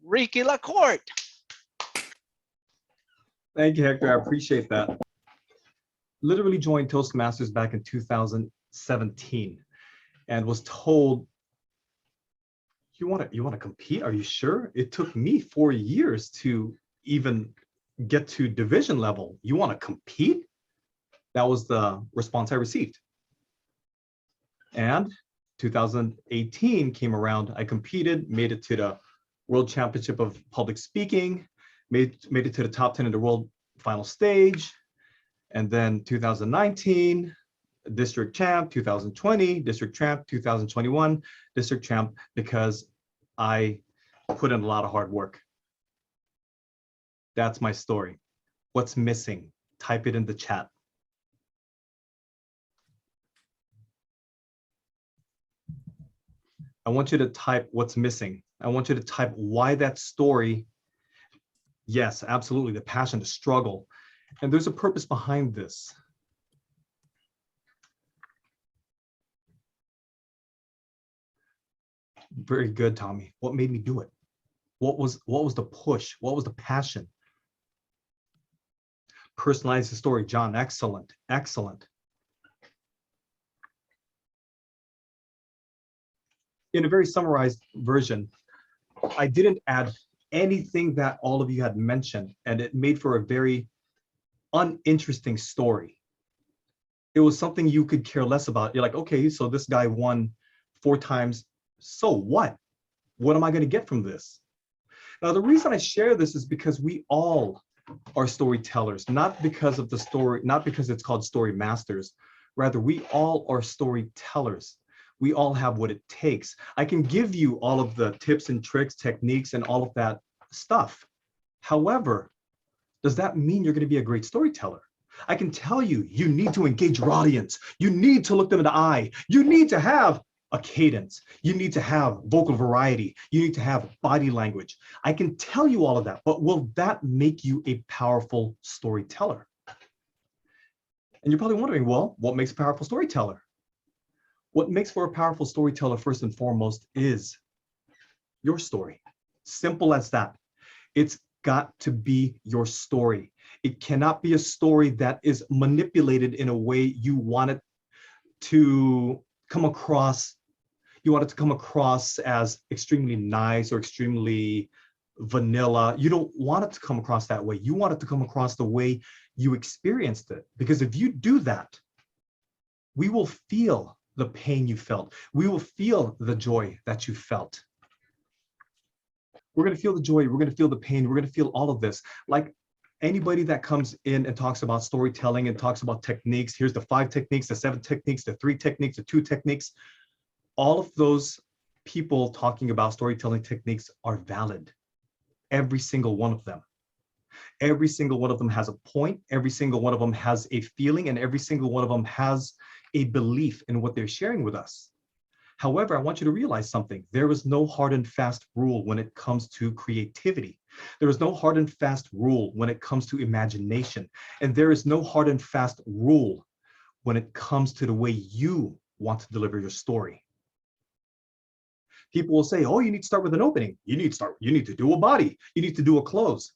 Ricky Lacorte. Thank you, Hector. I appreciate that. Literally joined Toastmasters back in 2017 and was told, you want to compete? Are you sure? It took me 4 years to even get to division level. You want to compete? That was the response I received. And 2018 came around. I competed, made it to the World Championship of Public Speaking, made it to the top 10 in the world final stage. And then 2019, district champ, 2020, district champ, 2021, district champ, because I put in a lot of hard work. That's my story. What's missing? Type it in the chat. I want you to type what's missing. I want you to type why that story. Yes, absolutely, the passion, the struggle. And there's a purpose behind this. Very good, Tommy. What made me do it? What was the push? What was the passion? Personalize the story, John. Excellent, excellent. In a very summarized version, I didn't add anything that all of you had mentioned, and it made for a very uninteresting story. It was something you could care less about. You're like, okay, so this guy won 4 times. So what? What am I going to get from this? Now, the reason I share this is because we all are storytellers, not because of the story, not because it's called Story Masters. Rather, we all are storytellers. We all have what it takes. I can give you all of the tips and tricks, techniques, and all of that stuff. However, does that mean you're going to be a great storyteller? I can tell you, you need to engage your audience. You need to look them in the eye. You need to have a cadence. You need to have vocal variety. You need to have body language. I can tell you all of that, but will that make you a powerful storyteller? And you're probably wondering, well, what makes a powerful storyteller? What makes for a powerful storyteller, first and foremost, is your story. Simple as that. It's got to be your story. It cannot be a story that is manipulated in a way you want it to come across. You want it to come across as extremely nice or extremely vanilla. You don't want it to come across that way. You want it to come across the way you experienced it. Because if you do that, we will feel the pain you felt. We will feel the joy that you felt. We're going to feel the joy. We're going to feel the pain. We're going to feel all of this. Like anybody that comes in and talks about storytelling and talks about techniques, here's the 5 techniques, the 7 techniques, the 3 techniques, the 2 techniques. All of those people talking about storytelling techniques are valid. Every single one of them. Every single one of them has a point. Every single one of them has a feeling, and every single one of them has a belief in what they're sharing with us. However, I want you to realize something. There is no hard and fast rule when it comes to creativity. There is no hard and fast rule when it comes to imagination. And there is no hard and fast rule when it comes to the way you want to deliver your story. People will say, oh, you need to start with an opening. You need to do a body. You need to do a close.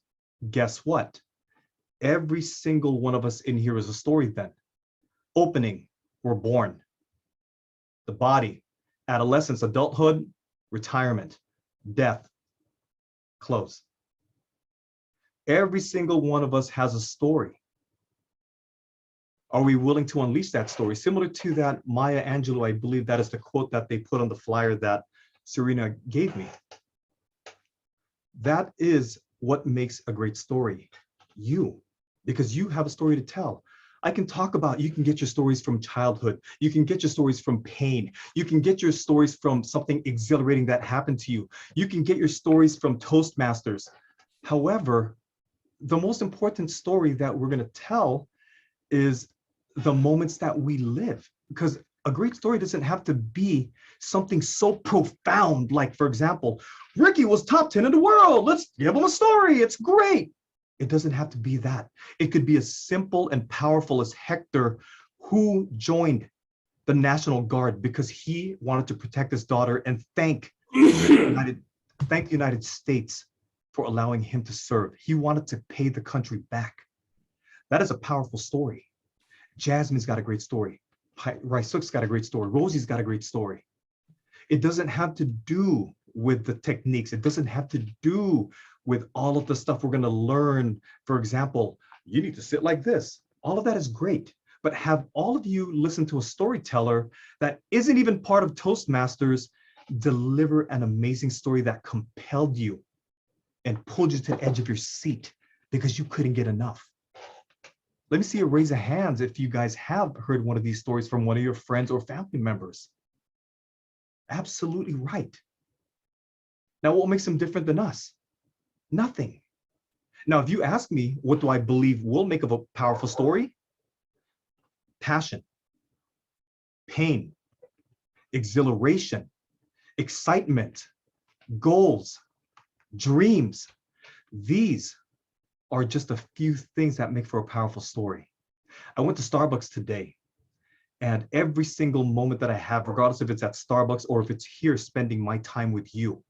Guess what? Every single one of us in here is a story then. Opening, we're born. The body, adolescence, adulthood, retirement, death, close. Every single one of us has a story. Are we willing to unleash that story? Similar to that Maya Angelou, I believe that is the quote that they put on the flyer that Serena gave me. That is what makes a great story. You, because you have a story to tell. I can talk about, you can get your stories from childhood. You can get your stories from pain. You can get your stories from something exhilarating that happened to you. You can get your stories from Toastmasters. However, the most important story that we're going to tell is the moments that we live, because a great story doesn't have to be something so profound. Like, for example, Ricky was top 10 in the world. Let's give him a story. It's great. It doesn't have to be that. It could be as simple and powerful as Hector, who joined the National Guard because he wanted to protect his daughter and thank the thanked the United States for allowing him to serve. He wanted to pay the country back. That is a powerful story. Jasmine's got a great story. Raisuk's got a great story. Rosie's got a great story. It doesn't have to do with the techniques. It doesn't have to do with all of the stuff we're going to learn. For example, you need to sit like this. All of that is great. But have all of you listen to a storyteller that isn't even part of Toastmasters deliver an amazing story that compelled you and pulled you to the edge of your seat because you couldn't get enough. Let me see a raise of hands if you guys have heard one of these stories from one of your friends or family members. Absolutely right. Now, what makes them different than us? Nothing. Now, if you ask me, what do I believe will make of a powerful story? Passion, pain, exhilaration, excitement, goals, dreams. These are just a few things that make for a powerful story. I went to Starbucks today, and every single moment that I have, regardless if it's at Starbucks or if it's here spending my time with you,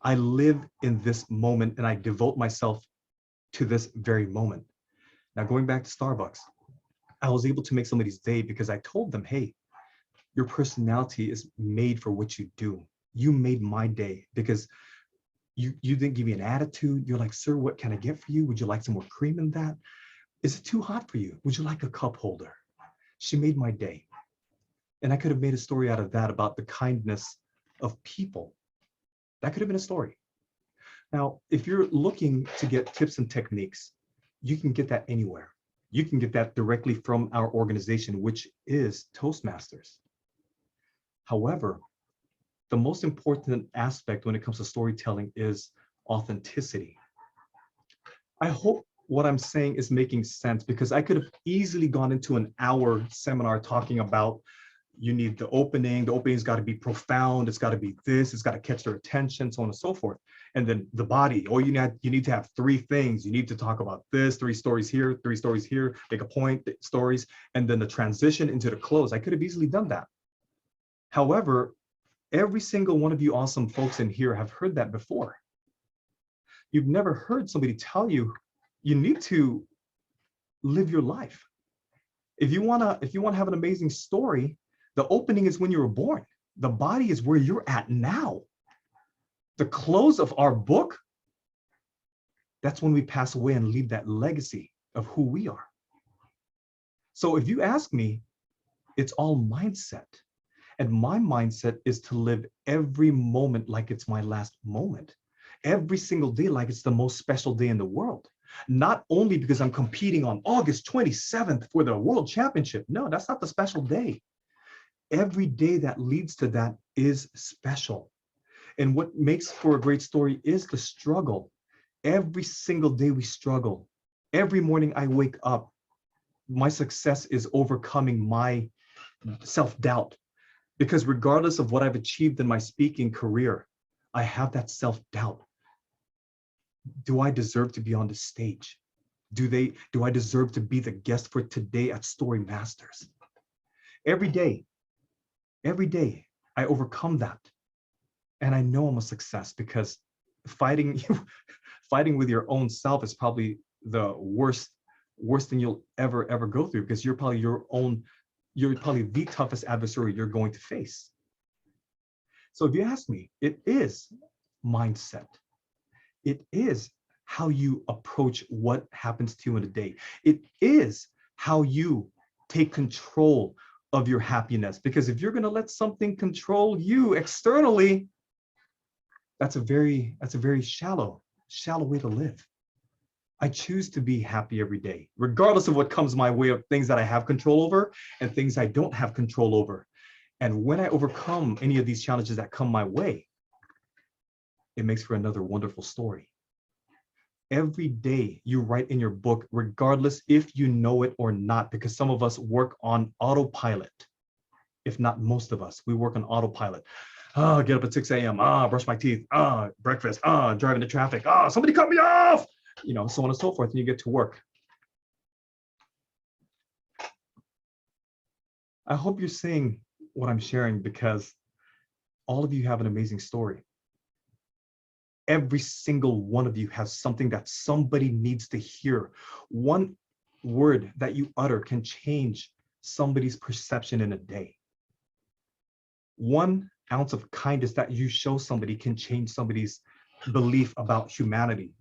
I live in this moment and I devote myself to this very moment. Now, going back to Starbucks, I was able to make somebody's day because I told them, hey, your personality is made for what you do. You made my day because you didn't give me an attitude. You're like, sir, what can I get for you? Would you like some more cream in that? Is it too hot for you? Would you like a cup holder? She made my day. And I could have made a story out of that about the kindness of people. That could have been a story. Now, if you're looking to get tips and techniques, you can get that anywhere. You can get that directly from our organization, which is Toastmasters. However, the most important aspect when it comes to storytelling is authenticity. I hope what I'm saying is making sense because I could have easily gone into an hour seminar talking about you need the opening's got to be profound, it's got to be this, it's got to catch their attention, so on and so forth. And then the body, you need to have three things. You need to talk about this, three stories here, make a point, stories, and then the transition into the close. I could have easily done that. However, every single one of you awesome folks in here have heard that before. You've never heard somebody tell you, you need to live your life. If you wanna have an amazing story, the opening is when you were born. The body is where you're at now. The close of our book, that's when we pass away and leave that legacy of who we are. So if you ask me, it's all mindset. And my mindset is to live every moment like it's my last moment. Every single day like it's the most special day in the world. Not only because I'm competing on August 27th for the World Championship. No, that's not the special day. Every day that leads to that is special. And what makes for a great story is the struggle. Every single day we struggle. Every morning I wake up, my success is overcoming my self-doubt. Because regardless of what I've achieved in my speaking career, I have that self-doubt. Do I deserve to be on the stage? Do I deserve to be the guest for today at Story Masters? Every day I overcome that. And I know I'm a success because fighting with your own self is probably the worst thing you'll ever go through, because you're probably the toughest adversary you're going to face. So if you ask me, it is mindset. It is how you approach what happens to you in a day. It is how you take control of your happiness. Because if you're going to let something control you externally, that's a very shallow way to live. I choose to be happy every day, regardless of what comes my way, of things that I have control over and things I don't have control over. And when I overcome any of these challenges that come my way, it makes for another wonderful story. Every day you write in your book, regardless if you know it or not, because some of us work on autopilot. If not most of us, we work on autopilot. Get up at 6 a.m. Brush my teeth. Breakfast. Driving to traffic. Somebody cut me off. So on and so forth, and you get to work. I hope you're seeing what I'm sharing, because all of you have an amazing story. every single one of you has something that somebody needs to hear. One word that you utter can change somebody's perception in a day. 1 ounce of kindness that you show somebody can change somebody's belief about humanity.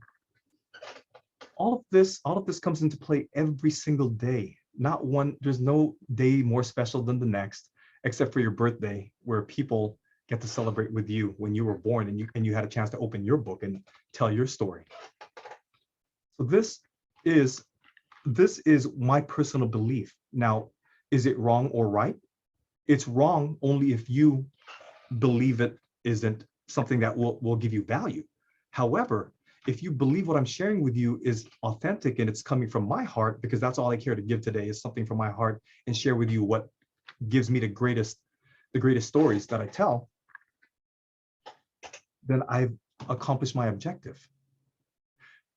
All of this comes into play every single day. Not one, there's no day more special than the next, except for your birthday, where people get to celebrate with you when you were born and you had a chance to open your book and tell your story. So this is my personal belief. Now, is it wrong or right? It's wrong only if you believe it isn't something that will give you value. However, if you believe what I'm sharing with you is authentic and it's coming from my heart, because that's all I care to give today is something from my heart and share with you what gives me the greatest stories that I tell, then I've accomplished my objective.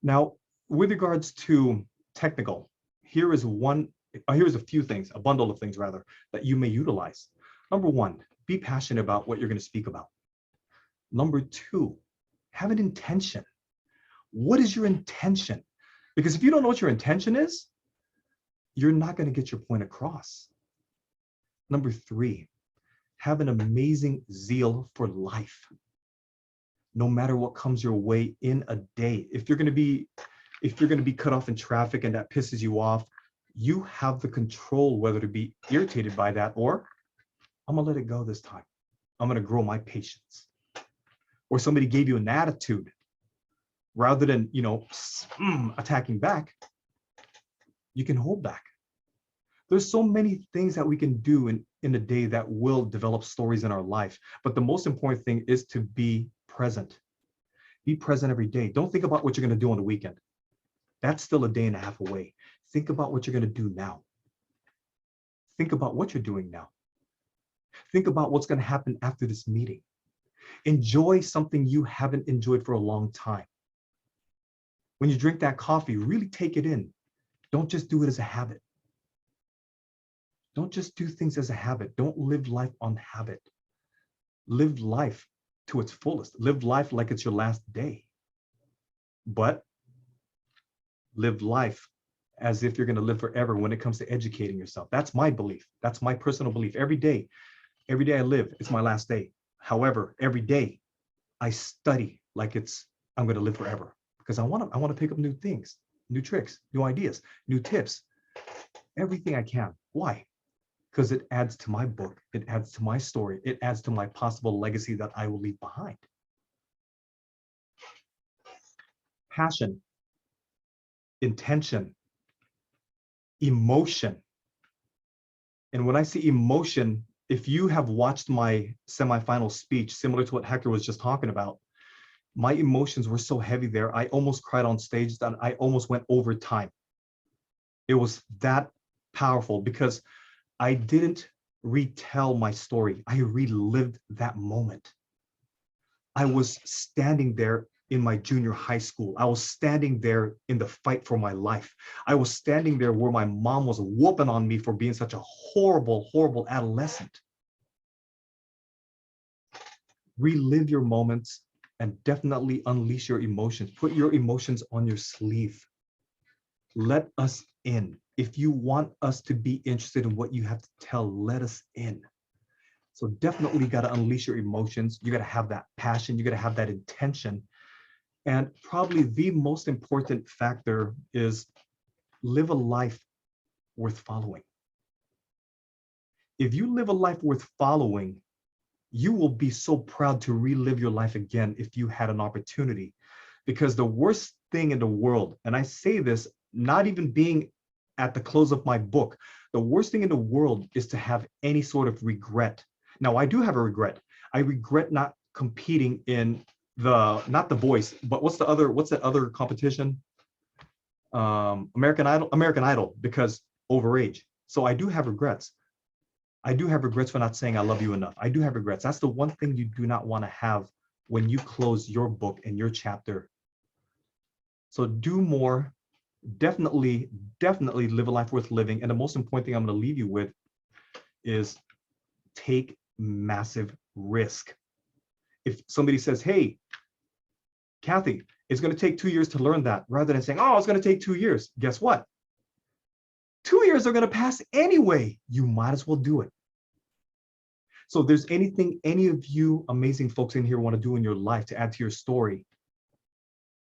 Now, with regards to technical, here's a few things, a bundle of things rather, that you may utilize. Number 1, be passionate about what you're going to speak about. Number 2, have an intention. What is your intention? Because if you don't know what your intention is, you're not going to get your point across. Number 3, have an amazing zeal for life. No matter what comes your way in a day. If you're going to be cut off in traffic and that pisses you off, you have the control whether to be irritated by that or I'm going to let it go this time. I'm going to grow my patience. Or somebody gave you an attitude, rather than, attacking back, you can hold back. There's so many things that we can do in a day that will develop stories in our life. But the most important thing is to be present. Be present every day. Don't think about what you're going to do on the weekend. That's still a day and a half away. Think about what you're going to do now. Think about what you're doing now. Think about what's going to happen after this meeting. Enjoy something you haven't enjoyed for a long time. When you drink that coffee, really take it in. Don't just do it as a habit. Don't just do things as a habit. Don't live life on habit. Live life to its fullest. Live life like it's your last day. But live life as if you're going to live forever when it comes to educating yourself. That's my belief. That's my personal belief. Every day I live, it's my last day. However, every day I study like I'm going to live forever, because I want to pick up new things, new tricks, new ideas, new tips, everything I can. Why? Because it adds to my book. It adds to my story. It adds to my possible legacy that I will leave behind. Passion, intention, emotion. And when I say emotion, if you have watched my semifinal speech, similar to what Hector was just talking about, my emotions were so heavy there, I almost cried on stage that I almost went over time. It was that powerful because I didn't retell my story. I relived that moment. I was standing there in my junior high school. I was standing there in the fight for my life. I was standing there where my mom was whooping on me for being such a horrible, horrible adolescent. Relive your moments and definitely unleash your emotions. Put your emotions on your sleeve. Let us in. If you want us to be interested in what you have to tell, let us in. So definitely got to unleash your emotions. You got to have that passion. You got to have that intention. And probably the most important factor is live a life worth following. If you live a life worth following, you will be so proud to relive your life again if you had an opportunity. Because the worst thing in the world, and I say this not even being at the close of my book, the worst thing in the world is to have any sort of regret. Now, I do have a regret. I regret not competing in not The Voice, but what's that other competition? American Idol, because overage. So I do have regrets. I do have regrets for not saying I love you enough. I do have regrets. That's the one thing you do not want to have when you close your book and your chapter. So do more. Definitely live a life worth living. And the most important thing I'm going to leave you with is take massive risk. If somebody says, hey, Kathy, it's going to take 2 years to learn that, rather than saying, oh, it's going to take 2 years. Guess what? 2 years are going to pass anyway. You might as well do it. So if there's anything any of you amazing folks in here want to do in your life to add to your story,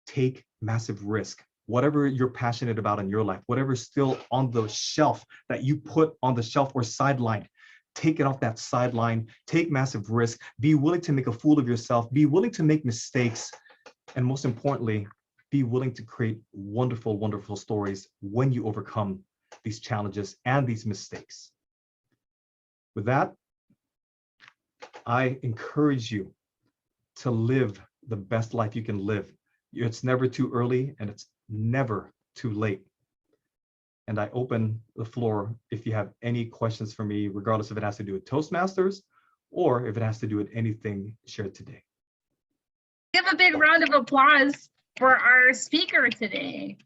take massive risk. Whatever you're passionate about in your life, whatever's still on the shelf that you put on the shelf or sideline, take it off that sideline, take massive risk, be willing to make a fool of yourself, be willing to make mistakes, and most importantly, be willing to create wonderful, wonderful stories when you overcome these challenges and these mistakes. With that, I encourage you to live the best life you can live. It's never too early and it's never too late. And I open the floor if you have any questions for me, regardless if it has to do with Toastmasters or if it has to do with anything shared today. Give a big round of applause for our speaker today.